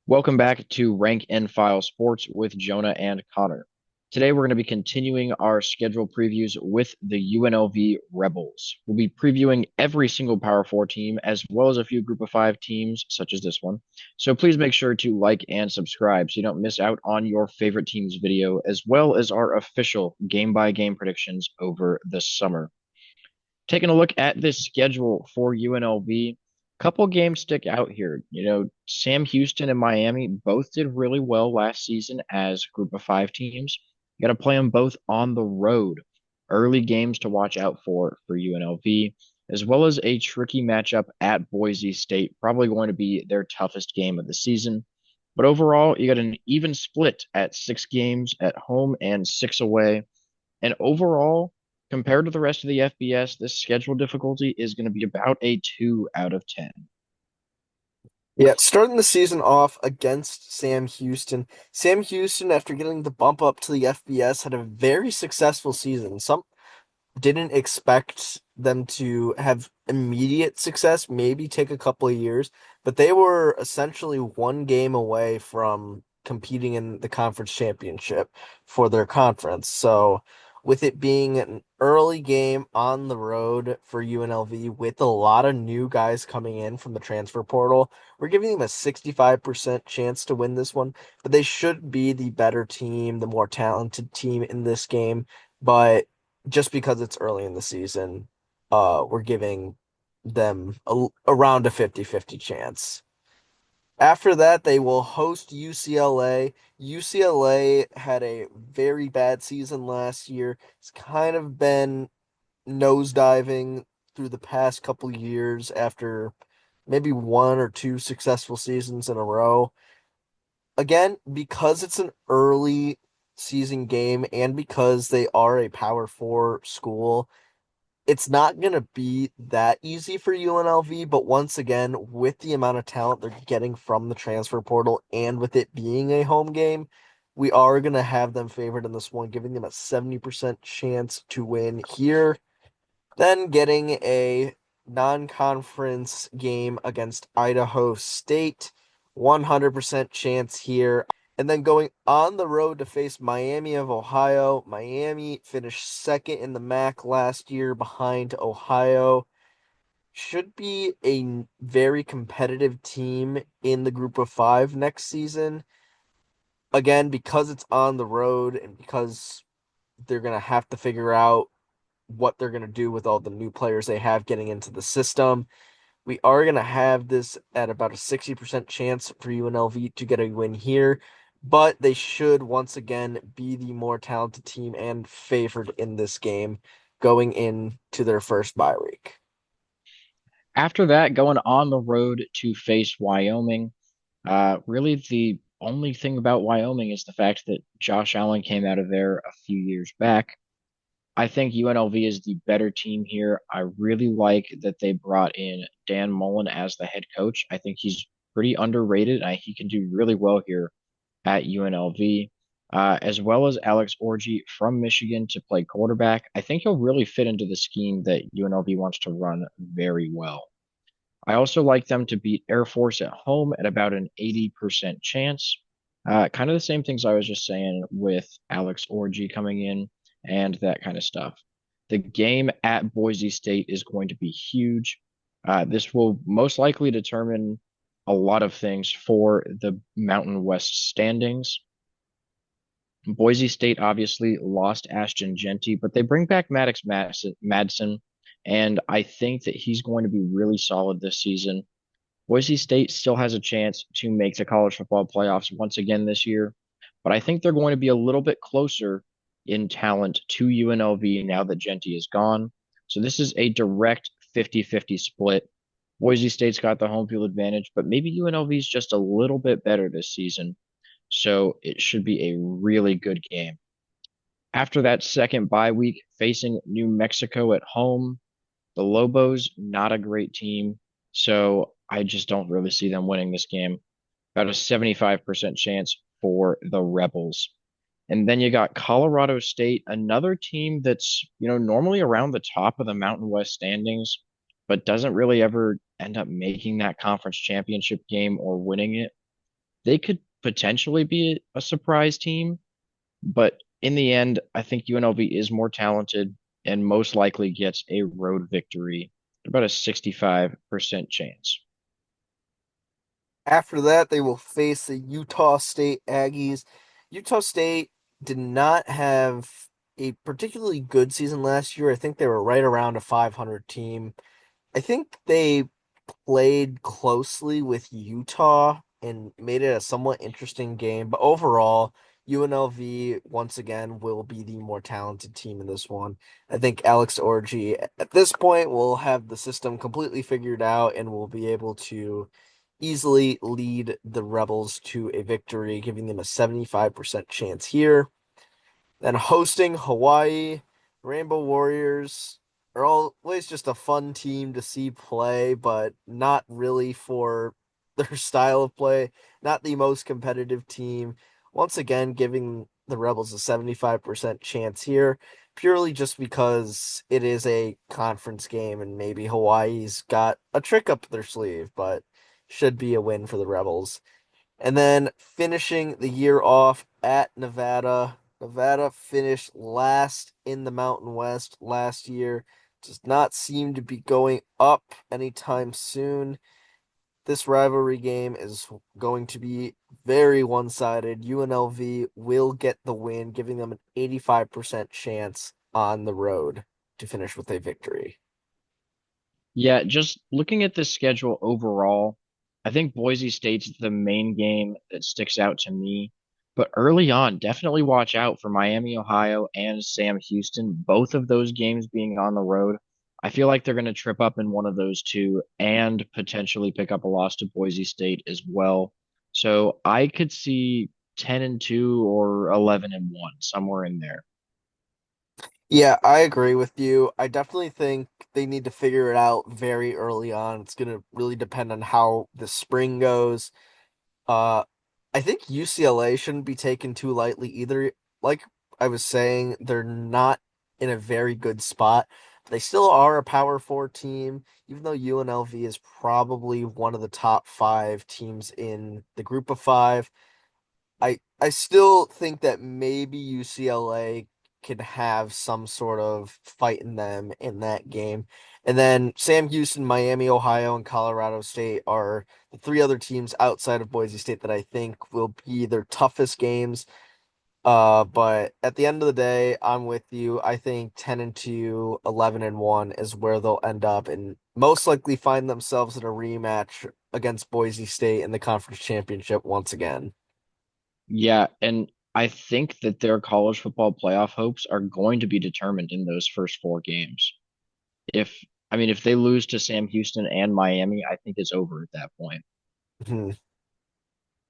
Welcome back to Rank and File Sports with Jonah and Connor. Today we're going to be continuing our schedule previews with the UNLV Rebels. We'll be previewing every single Power 4 team as well as a few Group of 5 teams such as this one. So please make sure to like and subscribe so you don't miss out on your favorite team's video as well as our official game-by-game predictions over the summer. Taking a look at this schedule for UNLV, couple games stick out here. Sam Houston and Miami both did really well last season as group of 5 teams. You got to play them both on the road. Early games to watch out for UNLV, as well as a tricky matchup at Boise State, probably going to be their toughest game of the season. But overall, you got an even split at 6 games at home and 6 away. And overall, compared to the rest of the FBS, this schedule difficulty is going to be about a 2 out of 10. Yeah, starting the season off against Sam Houston. Sam Houston, after getting the bump up to the FBS, had a very successful season. Some didn't expect them to have immediate success, maybe take a couple of years, but they were essentially one game away from competing in the conference championship for their conference. So, with it being an early game on the road for UNLV with a lot of new guys coming in from the transfer portal, we're giving them a 65% chance to win this one, but they should be the better team, the more talented team in this game. But just because it's early in the season, we're giving them around a 50-50 chance. After that, they will host UCLA. UCLA had a very bad season last year. It's kind of been nosediving through the past couple years after maybe one or two successful seasons in a row. Again, because it's an early season game and because they are a Power Four school, it's not going to be that easy for UNLV, but once again, with the amount of talent they're getting from the transfer portal and with it being a home game, we are going to have them favored in this one, giving them a 70% chance to win here. Then getting a non-conference game against Idaho State, 100% chance here. And then going on the road to face Miami of Ohio. Miami finished second in the MAC last year behind Ohio. Should be a very competitive team in the group of 5 next season. Again, because it's on the road and because they're going to have to figure out what they're going to do with all the new players they have getting into the system. We are going to have this at about a 60% chance for UNLV to get a win here, but they should once again be the more talented team and favored in this game going into their first bye week. After that, going on the road to face Wyoming. Really, the only thing about Wyoming is the fact that Josh Allen came out of there a few years back. I think UNLV is the better team here. I really like that they brought in Dan Mullen as the head coach. I think he's pretty underrated. He can do really well here at UNLV, as well as Alex Orji from Michigan to play quarterback. I think he'll really fit into the scheme that UNLV wants to run very well. I also like them to beat Air Force at home at about an 80% chance. Kind of the same things I was just saying with Alex Orji coming in and that kind of stuff. The game at Boise State is going to be huge. This will most likely determine a lot of things for the Mountain West standings. Boise State obviously lost Ashton Genty, but they bring back Madsen, and I think that he's going to be really solid this season. Boise State still has a chance to make the college football playoffs once again this year, but I think they're going to be a little bit closer in talent to UNLV now that Genty is gone. So this is a direct 50-50 split. Boise State's got the home field advantage, but maybe UNLV is just a little bit better this season. So it should be a really good game. After that second bye week, facing New Mexico at home, the Lobos, not a great team. So I just don't really see them winning this game. About a 75% chance for the Rebels. And then you got Colorado State, another team that's, normally around the top of the Mountain West standings, but doesn't really ever end up making that conference championship game or winning it. they could potentially be a surprise team, but in the end, I think UNLV is more talented and most likely gets a road victory, about a 65% chance. After that, they will face the Utah State Aggies. Utah State did not have a particularly good season last year. I think they were right around a 500 team. I think they played closely with Utah and made it a somewhat interesting game. But overall, UNLV once again will be the more talented team in this one. I think Alex Orji at this point will have the system completely figured out and will be able to easily lead the Rebels to a victory, giving them a 75% chance here. Then hosting Hawaii, Rainbow Warriors are always just a fun team to see play, but not really for their style of play. Not the most competitive team. Once again, giving the Rebels a 75% chance here, purely just because it is a conference game and maybe Hawaii's got a trick up their sleeve, but should be a win for the Rebels. And then finishing the year off at Nevada. Nevada finished last in the Mountain West last year. Does not seem to be going up anytime soon. This rivalry game is going to be very one-sided. UNLV will get the win, giving them an 85% chance on the road to finish with a victory. Yeah, just looking at this schedule overall, I think Boise State's the main game that sticks out to me. But early on, definitely watch out for Miami, Ohio, and Sam Houston, both of those games being on the road. I feel like they're going to trip up in one of those two and potentially pick up a loss to Boise State as well. So I could see 10-2 or 11-1, somewhere in there. Yeah, I agree with you. I definitely think they need to figure it out very early on. It's going to really depend on how the spring goes. Uh, I think UCLA shouldn't be taken too lightly either. Like I was saying, they're not in a very good spot. They still are a Power Four team, even though UNLV is probably one of the top five teams in the group of five. I still think that maybe UCLA can have some sort of fight in them in that game. And then Sam Houston, Miami, Ohio, and Colorado State are the three other teams outside of Boise State that I think will be their toughest games. But at the end of the day, I'm with you. I think 10-2, 11-1 is where they'll end up and most likely find themselves in a rematch against Boise State in the conference championship once again. Yeah, and I think that their college football playoff hopes are going to be determined in those first four games. If I mean, if they lose to Sam Houston and Miami, I think it's over at that point.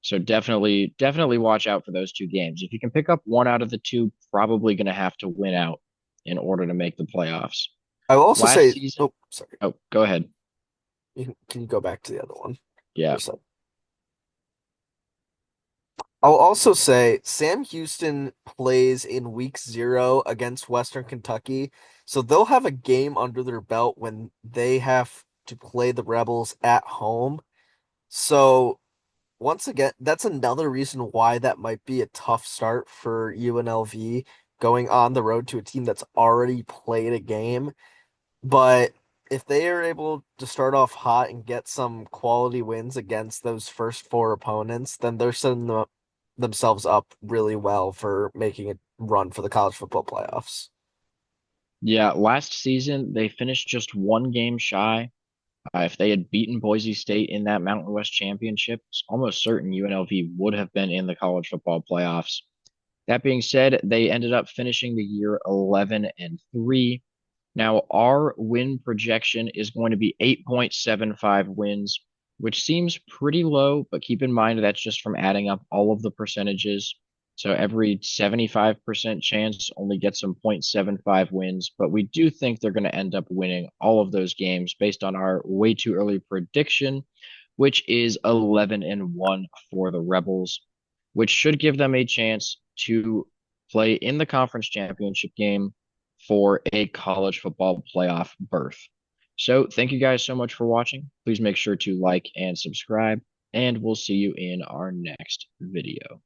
So definitely watch out for those two games. If you can pick up one out of the two, probably going to have to win out in order to make the playoffs. I will also Last say, season, oh, sorry. oh, go ahead. Can you go back to the other one for Yeah. a second? I'll also say Sam Houston plays in week 0 against Western Kentucky, so they'll have a game under their belt when they have to play the Rebels at home. So once again, that's another reason why that might be a tough start for UNLV going on the road to a team that's already played a game. But if they are able to start off hot and get some quality wins against those first four opponents, then they're setting themselves up really well for making a run for the college football playoffs. Yeah, last season they finished just one game shy. If they had beaten Boise State in that Mountain West Championship, it's almost certain UNLV would have been in the college football playoffs. That being said, they ended up finishing the year 11-3. Now, our win projection is going to be 8.75 wins, which seems pretty low, but keep in mind that's just from adding up all of the percentages. So every 75% chance only gets them 0.75 wins, but we do think they're going to end up winning all of those games based on our way too early prediction, which is 11-1 for the Rebels, which should give them a chance to play in the conference championship game for a college football playoff berth. So, thank you guys so much for watching. Please make sure to like and subscribe. and we'll see you in our next video.